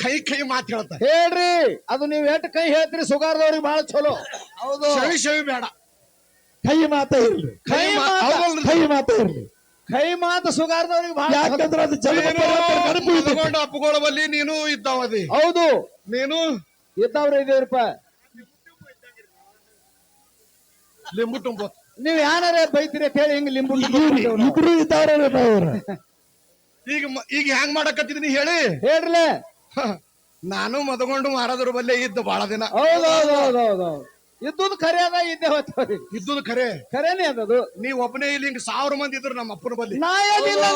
ಕೈ ಕೈ ಮಾತು ಹೇಳ್ತಾರೆ. ಹೇಳ್ರಿ, ಅದು ನೀವ್ ಎಟ್ ಕೈ ಹೇಳ್ತೀರಿ ಸುಗಾರದವ್ರಿಗೆ ಬಹಳ ಚಲೋ. ಹೌದು. ಶವಿ ಬೇಡ, ಕೈ ಮಾತ ಇರ್ಲಿ, ಕೈ ಮಾತ ಇರ್ಲಿ. ಕೈ ಮಾತು ಸುಗಾರದವ್ರಿಗೆ ಬಹಳ. ಯಾಕಂದ್ರೆ ಅದು ತಗೊಂಡು ಅಪ್ಪಗಳ ಬಲ್ಲಿ ನೀನು ಇದ್ದಾವದಿ. ಹೌದು, ನೀನು ಇದ್ದವ್ರ ಇದೇವ್ರಪ್ಪ. ಲಿಂಬು ತುಂಬ ನೀವ್ ಯಾರೇ ಬೈತೀರಿ ಅಂತ ಹೇಳಿ ಹಿಂಗ್ ಲಿಂಬು ಇಬ್ರು ಇದ್ದಾರ. ಈಗ ಈಗ ಹೆಂಗ್ ಮಾಡಕತ್ತಿದೀನಿ ಹೇಳಿ. ಹೇಳ್ರಲ್ಲ, ನಾನು ಮದಗೊಂಡು ಮಾರಾದ್ರ ಬಲ್ಲೆ ಇದ್ದ ಬಾಳ ದಿನ. ಹೌದೌದೌದೌದು, ಇದ್ದುದು ಖರೆ ಅದ, ಇದ್ದೇ ಹೋಗ್ತವ್ರಿ. ಇದ್ದುದು ಖರೆ, ಖರೇನೆ ಅದದು. ನೀವ್ ಒಬ್ಬನೇ ಇಲ್ಲಿ ಹಿಂಗ್ 1000 ಮಂದಿ ಇದ್ರು ನಮ್ಮ ಅಪ್ಪನ ಬಲ್ಲಿ. ನಾ ಏನಿಲ್ಲ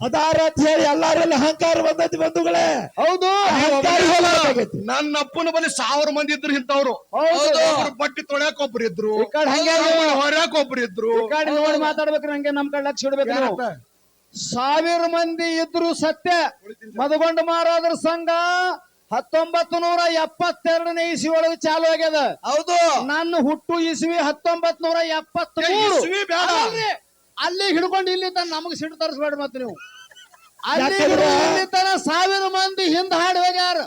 ಅದಾರ ಅಂತ ಹೇಳಿ ಎಲ್ಲಾರಲ್ಲಿ ಅಹಂಕಾರ ಬಂದೈತಿ ಬಂಧುಗಳೇ. ಹೌದು, ನನ್ನ ಅಪ್ಪನ ಬಲ್ಲಿ 1000 ಮಂದಿ ಇದ್ರು ಇಂಥವ್ರು. ಬಟ್ಟಿ ತೊಳ್ಯಾಕ ಒಬ್ರು ಇದ್ರು, ಹೊರ್ಯಾಕ ಒಬ್ರು ಇದ್ರು. ನೋಡಿ ಮಾತಾಡ್ಬೇಕ್ರಿ, ಹಂಗೆ ನಮ್ ಕಡೆ ಲಕ್ಷ ಇಡ್ಬೇಕು. 1000 ಮಂದಿ ಇದ್ರು ಸತ್ಯ. ಮದಗೊಂಡ ಮಾರಾದ್ರ ಸಂಘ 1972ನೇ ಇಸ್ವಿ ಒಳಗೆ ಚಾಲು ಆಗ್ಯದ. ಹೌದು, ನನ್ನ ಹುಟ್ಟು ಇಸ್ವಿ 1973. ಅಲ್ಲಿ ಹಿಡ್ಕೊಂಡು ಇಲ್ಲಿ ತನ ನಮಗ್ ಸಿಟ್ಟು ತರಿಸ್ಬೇಡ. ಮತ್ತೆ ನೀವು ಅಲ್ಲಿ ಇಲ್ಲಿ ತನ 1000 ಮಂದಿ ಹಿಂದ್ ಹಾಡಿ ಹೋಗ್ಯಾರ.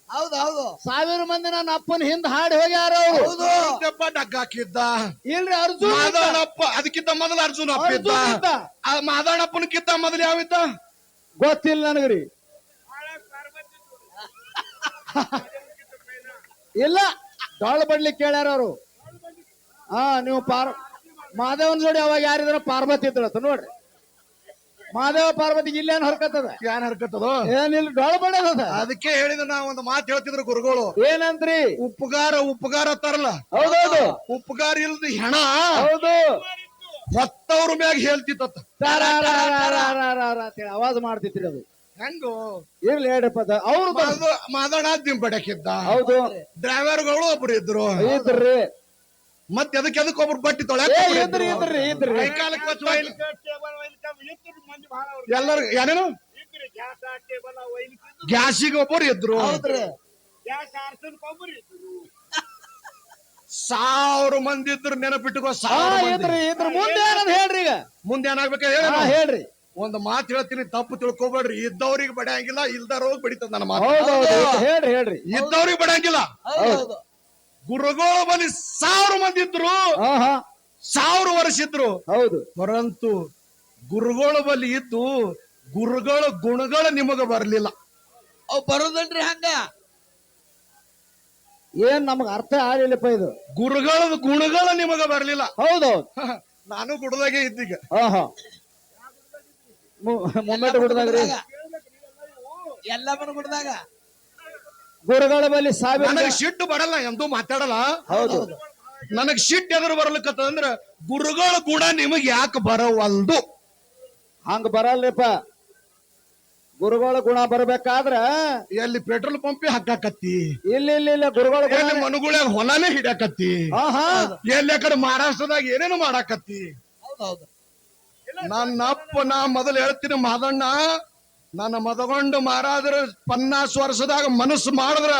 ಹೌದು ಹೌದು, 1000 ಮಂದಿ ನನ್ನ ಅಪ್ಪನ ಹಿಂದ್ ಹಾಡಿ ಹೋಗ್ಯಾರ. ಅವರು ಡಗ್ಗ ಹಾಕಿದ್ದ ಇಲ್ರಿ, ಅರ್ಜುನ್ ಮಾದಣ್ಣಪ್ಪ. ಅದಕ್ಕಿಂತ ಮೊದಲು ಅರ್ಜುನ್ ಅಪ್ಪ ಇದ್ದ. ಮಾದಣ್ಣಪ್ಪನಕ್ಕಿಂತ ಮೊದಲು ಯಾವಿದ್ದ ಗೊತ್ತಿಲ್ಲ ನನಗ್ರಿ. ಇಲ್ಲ, ಡೊಳ್ಳ ಬಡ್ಲಿಕ್ಕೆ ಕೇಳ್ಯಾರ ಅವರು. ನೀವು ಮಹಾದೇವನ್ ಜೋಡಿ ಅವಾಗ ಯಾರಿದ್ರ ಪಾರ್ವತಿ ಇದ್ರತ್ತ ನೋಡ್ರಿ. ಮಹಾದೇವ ಪಾರ್ವತಿಗೆ ಇಲ್ಲೇನ್ ಹರ್ಕತ್ತದ? ಏನ್ ಹರ್ಕತ್ತದ? ಏನಿಲ್ಲ, ಡೊಳ್ಳ ಬಡ್ಯದ. ಅದಕ್ಕೆ ಹೇಳಿದ ನಾ ಒಂದು ಮಾತು ಹೇಳ್ತಿದ್ರು ಗುರುಗಳು. ಏನಂತ್ರಿ? ಉಪಕಾರ ತರಲ್ಲ. ಹೌದೌದು, ಉಪಕಾರ ಇಲ್ದ ಹೆಣ. ಹೌದು, ಹೊತ್ತವ್ರ ಮ್ಯಾಗ ಹೇಳ್ತಿತ್ತ. ಅವಾಜ್ ಮಾಡ್ತಿತ್ರಿ ಅದು. ಹೆಂಗು ಇರ್ಲಿ ಹೇಳಪ್ಪ. ಅವ್ರು ಮಾದಣ್ಣ ದಿಂಬಡಕ್ಕಿದ್ದ. ಹೌದು, ಡ್ರೈವರ್ಗಳು ಒಬ್ರು ಇದ್ರು. ಇದ್ರಿ, ಮತ್ತೆ ಅದಕ್ಕೆ ಒಬ್ರು ಬಟ್ಟಿ ತೊಳೆ. ಎಲ್ಲರೂ ಏನೇನು ಗ್ಯಾಸಿಗೆ ಒಬ್ಬರು ಇದ್ರು. 1000 ಮಂದಿ ಇದ್ರು, ನೆನಪಿಟ್ಟುಕೋ. 1000 ಮುಂದೆ ಏನಂತ ಹೇಳ್ರಿ. ಈಗ ಮುಂದೆ ಏನಾಗ್ಬೇಕ ಹೇಳ್ರಿ. ಒಂದು ಮಾತು ಹೇಳ್ತೀನಿ, ತಪ್ಪು ತಿಳ್ಕೊಬೇಡ್ರಿ. ಇದ್ದವ್ರಿಗೆ ಬಡಿಯಂಗಿಲ್ಲ, ಇಲ್ದವ್ರಿಗೆ ಬಡಿತದ ನನ್ನ ಮಾತು. ಹೇಳ್ರಿ ಹೇಳ್ರಿ. ಇದ್ದವ್ರಿಗೆ ಬಡಿಯಂಗಿಲ್ಲ. ಗುರುಗಳು ಬಲಿ 1000 ಮಂದಿ ಇದ್ರು, 1000 ವರ್ಷ ಇದ್ರು. ಹೌದು, ಪರಂತು ಗುರುಗಳ ಬಲಿ ಇದ್ದು ಗುರುಗಳ ಗುಣಗಳು ನಿಮಗ ಬರ್ಲಿಲ್ಲ. ಅವ್ ಬರೋದಲ್ರಿ ಹಂಗ. ಏನ್ ನಮಗ ಅರ್ಥ ಆಗ್ಲಿಲ್ಲಪ್ಪ ಇದು. ಗುರುಗಳ ಗುಣಗಳು ನಿಮಗ ಬರ್ಲಿಲ್ಲ. ಹೌದೌದು, ನಾನು ಗುಡದಾಗೆ ಇದ್ದೀಗ. ಮೊಮ್ಮೆಟ್ ಗುಡ್ದಾಗ್ರಿ, ಎಲ್ಲ ಮನ ಗುಡ್ದಾಗ ಗುರುಗಳ ಬಳಿ 1000. ನನಗೆ ಸಿಟ್ಟು ಬರಲ್ಲ, ಎಂದೂ ಮಾತಾಡಲ್ಲ. ಹೌದು, ನನಗ್ ಸಿಟ್ಟು ಎದುರು ಬರ್ಲಿಕ್ಕಂದ್ರ ಗುರುಗಳ ಗುಣ ನಿಮಗ್ ಯಾಕೆ ಬರವಲ್ದು? ಹಂಗ ಬರಲ್ರಿಪ್ಪ. ಗುರುಗಳ ಗುಣ ಬರ್ಬೇಕಾದ್ರ ಎಲ್ಲಿ ಪೆಟ್ರೋಲ್ ಪಂಪಿ ಹಾಕಾಕತ್ತಿ, ಇಲ್ಲ ಗುರುಗಳ ಮನುಗಳ ಹೊಲನೇ ಹಿಡ್ಯಾಕತ್ತಿ, ಎಲ್ಲಿ ಆ ಕಡೆ ಮಹಾರಾಷ್ಟ್ರದಾಗ ಏನೇನು ಮಾಡಾಕತ್ತಿ. ನನ್ನಪ್ಪ ನಾ ಮೊದಲು ಹೇಳ್ತೀನಿ, ಮಾದಣ್ಣ ನನ್ನ ಮದಗೊಂಡು ಮಾರಾದ್ರ 50 ವರ್ಷದಾಗ ಮನಸ್ಸು ಮಾಡಿದ್ರ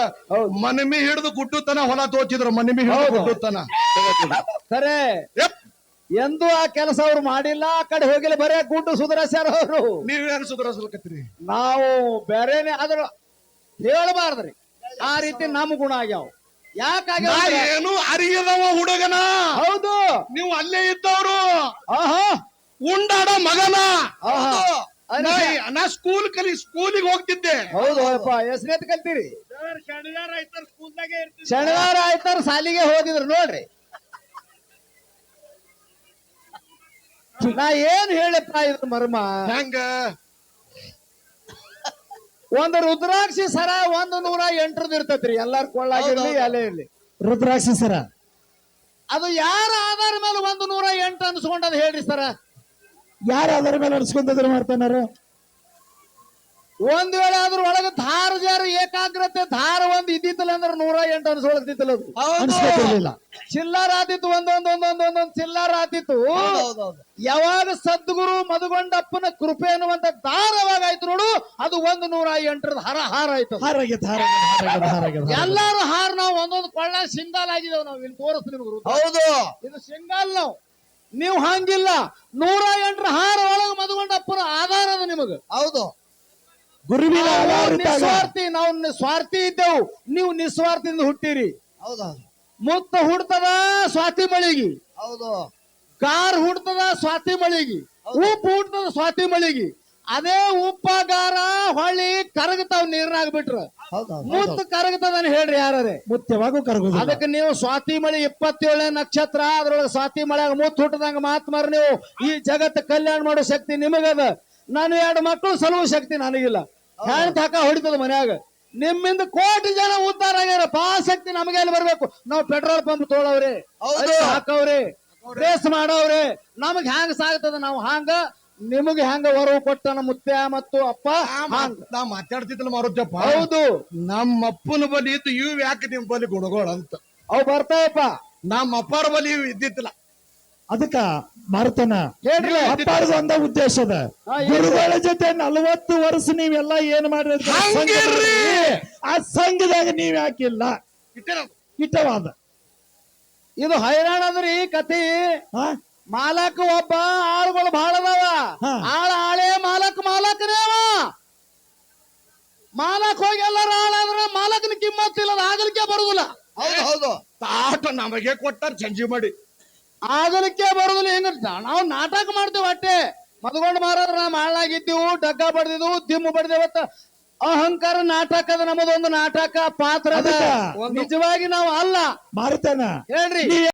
ಮನಮಿ ಹಿಡಿದು ಗುಡ್ಡುತನ ಹೊಲ ತೋಚಿದ್ರು. ಮನಮಿ ಹಿಡಿದು ಗುಡ್ಡುತನ ಸರಿ. ಎಂದೂ ಆ ಕೆಲಸ ಅವ್ರು ಮಾಡಿಲ್ಲ. ಆ ಕಡೆ ಹೋಗಿಲ್ಲ, ಬರೇ ಗುಡ್ಡು ಸುಧಾರಿಸ್ಯಾರ ಅವರು. ನೀವೇನು ಸುಧಾರಿಸ್ಬೇಕತ್ರಿ? ನಾವು ಬೇರೆನೆ ಆದ್ರ ಹೇಳಬಾರ್ದ್ರಿ. ಆ ರೀತಿ ನಮ್ ಗುಣ ಆಗ್ಯಾವ. ಯಾಕಾಗ್ಯಾವ? ಏನು ಅರಿಯದವ ಹುಡುಗನ. ಹೌದು, ನೀವು ಅಲ್ಲೇ ಇದ್ದವ್ರು. ಉಂಡಾಡ ಮಗನ. ನಾ ಸ್ಕೂಲಿಗೆ ಹೋಗ್ತಿದ್ದೆ. ಹೌದು, ಎಷ್ಟನೇತ್ ಕಲ್ತೀರಿ? ಶನಿವಾರ ಆಯ್ತಾರ ಸಾಲಿಗೆ ಹೋಗಿದ್ರು ನೋಡ್ರಿ. ನಾ ಏನ್ ಹೇಳಪ್ಪ ಇದ್ರ ಮರ್ಮ. ಹೆಂಗ? ಒಂದು ರುದ್ರಾಕ್ಷಿ ಸರ 108 ಇರ್ತೈತ್ರಿ. ಎಲ್ಲಾರ ಕೊಳ್ಳಾಗಿರ್ಲಿ, ಎಲೆ ಇರ್ಲಿ. ರುದ್ರಾಕ್ಷಿ ಸರ ಅದು ಯಾರ ಆಧಾರ ಮೇಲೆ 108 ಅನ್ಸ್ಕೊಂಡದ್ ಹೇಳ್ರಿ ಸರ? ಯಾರ ಆಧಾರ ಮೇಲೆ ಅನ್ಸ್ಕೊಂಡ್ರು ಮಾಡ್ತಾನಾರ? ಒಂದ್ ವೇಳೆ ಅದ್ರ ಒಳಗ ಧಾರ ಜಾರ ಏಕಾಗ್ರತೆ ಧಾರ ಒಂದ್ ಇದ್ದಿತ್ತಲ್ಲ ಅಂದ್ರೆ 108 ಅನ್ಸೋಳತಿತ್ತಲ್ಲ. ಅನ್ಸ್ಕೊತಿರ್ಲಿಲ್ಲ. ಚಿಲ್ಲಾರ ಆತಿತ್ತು, ಒಂದೊಂದೊಂದೊಂದೊಂದೊಂದ್ ಚಿಲ್ಲಾರ ಆತಿತ್ತು. ಯಾವಾಗ ಸದ್ಗುರು ಮದಗೊಂಡಪ್ಪನ ಕೃಪೆ ಅನ್ನುವಂತ ಧಾರವಾಗ ಆಯ್ತು ನೋಡು, ಅದು 108 ಹಾರ ಆಯ್ತು. ಎಲ್ಲಾರು ಹಾರ ನಾವು ಒಂದೊಂದು ಕೊಳ್ಳ ಸಿಂಗಾಲ್ ಆಗಿದ್ದೇವೆ. ನಾವು ಇಲ್ಲಿ ತೋರಿಸ್ತೀವಿ ನಿಮ್ಗೆ. ಹೌದು, ಇದು ಸಿಂಗಾಲ್. ನೀವು ಹಂಗಿಲ್ಲ. 108 ಹಾರ ಒಳಗೆ ಮದಗೊಂಡಪ್ಪನ ಆಧಾರ ಅದ ನಿಮಗ. ಹೌದು, ಗುರುವಿನ ಆಧಾರ ಇದ್ದಾಗ ನಿಸ್ವಾರ್ಥಿ, ನಾವು ಸ್ವಾರ್ಥಿ ಇದ್ದೆವು, ನೀವು ನಿಸ್ವಾರ್ಥದಿಂದ ಹುಟ್ಟಿರಿ. ಹೌದೌದು ಮುತ್ತ ಹುಡ್ತದ ಸ್ವಾತಿ ಮಳಿಗಿ, ಹೌದು ಗಾರ್ ಹುಡ್ತದ ಸ್ವಾತಿ ಮಳಿಗಿ, ಉಪ್ಪು ಹುಡ್ತದ ಸ್ವಾತಿ ಮಳಿಗಿ. ಅದೇ ಉಪ್ಪ ಗಾರ ಹೊಳ್ಳಿ ಕರಗತಾವ್ ನೀರ್ನಾಗ ಬಿಟ್ರ ಹೌದೌದು ಮುತ್ತ ಕರಗತದನ್ ಹೇಳ್ರಿ ಯಾರೇ. ಮುತ್ಯವಾಗೂ ಕರಗುದು. ಅದಕ್ಕೆ ನೀವು ಸ್ವಾತಿ ಮಳಿ 27ನೇ ನಕ್ಷತ್ರ, ಅದ್ರೊಳಗೆ ಸ್ವಾತಿ ಮಳೆಯಾಗ ಮುತ್ತು ಹುಟ್ಟದಂಗ ಮಾತ್ಮಾರ ನೀವು ಈ ಜಗತ್ತು ಕಲ್ಯಾಣ ಮಾಡೋ ಶಕ್ತಿ ನಿಮಗದ. ನಾನು 2 ಮಕ್ಕಳು ಸಲುವ ಶಕ್ತಿ ನನಗಿಲ್ಲ. ಹೆಣ್ ಹಾಕ ಹೊಡಿತದ ಮನ್ಯಾಗ. ನಿಮ್ಮಿಂದ ಕೋಟಿ ಜನ ಉದ್ಧಾರ ಆಗ್ಯಾರಪ್ಪ, ಆ ಶಕ್ತಿ ನಮಗೆ ಎಲ್ಲಿ ಬರ್ಬೇಕು? ನಾವು ಪೆಟ್ರೋಲ್ ಪಂಪ್ ತೋಳವ್ರಿ, ಹೌದು. ಹಾಕವ್ರಿ, ರೇಸ್ ಮಾಡವ್ರಿ. ನಮಗ್ ಹ್ಯಾಂಗ ಸಾಗ್ತದ ನಾವು ಹಾಂಗ ನಿಮಗೆ ಹೆಂಗ ಹೊರವು ಕೊಟ್ಟನ ಮುತ್ಯ ಮತ್ತು ಅಪ್ಪ ಹಾಂಗ. ನಾ ಮಾತಾಡ್ತಿದ್ದಲ್ಲ ಮಾರುತ್ತಪ್ಪ, ಹೌದು, ನಮ್ಮ ಅಪ್ಪನ ಬಲಿ ಇದ್ದು ಇವ್ ಯಾಕೆ ನಿಮ್ ಬಲಿ ಗುಣಗೋಳ ಅಂತ. ಅವ್ ಬರ್ತಾವಪ್ಪ. ನಮ್ಮ ಅಪ್ಪಾರ ಬಲಿ ಇವ್ ಇದ್ದಿತ್ತಿಲ್ಲ. ಅದಕ್ಕ ಮಾರುತನ ಹೇಳ್ರಿ. ಅಪ್ಪಾರ್ದು ಒಂದ ಉದ್ದೇಶ ಅದ. ಹಾ, ಏನ್ ಗುರುಗಳ ಜೊತೆ 40 ವರ್ಷ ನೀವೆಲ್ಲ ಏನ್ ಮಾಡಿದ್ರಿ? ಹಂಗಿರ್ರಿ. ಆ ಸಂಘದಾಗ ನೀವ್ ಯಾಕಿಲ್ಲ? ಇಟ್ಟೇನ? ಇಟ್ಟವಾದ ಇದು ಹೈರಾಣ ಅದ್ರಿ ಕತಿ. ಹಾ ಮಾಲಕ್ ಒಬ್ಬ, ಆಳುಗಳು ಬಹಳ ಅದಾವ. ಹಾ. ಆಳೆ ಮಾಲಕನೇ ಅವ. ಮಾಲಕ್ ಹೋಗಿ ಎಲ್ಲಾರ ಆಳಾದ್ರ ಮಾಲಕನ ಕಿಮ್ಮತ್ತಿಲ್ಲ, ಆಗಲಿಕ್ಕೆ ಬರುದಿಲ್ಲ. ಹೌದು ಹೌದು ತಾಟ ನಮಗೆ ಕೊಟ್ಟಾರ ಸಂಜೆ ಮಾಡಿ. ಆಗಲಿಕ್ಕೆ ಬರುದಿಲ್ಲ. ಹೆಂಗ ನಾವು ನಾಟಕ ಮಾಡ್ತೇವೆ ಅಟ್ಟೆ. ಮದ್ಕೊಂಡ್ ಮಾರಾದ್ರ ಮಾಡಲಾಗಿದ್ದೀವು, ಡಗ್ಗ ಬಡ್ದಿದ್ವು, ದಿಮ್ಮು ಬಡ್ದೇವತ್ತ. ಅಹಂಕಾರ ನಾಟಕ ಅದ, ನಮ್ಮದೊಂದು ನಾಟಕ ಪಾತ್ರ ಅದ. ಅದಕ್ಕ ನಿಜವಾಗಿ ನಾವು ಅಲ್ಲ. ಮಾರುತನ ಹೇಳ್ರಿ.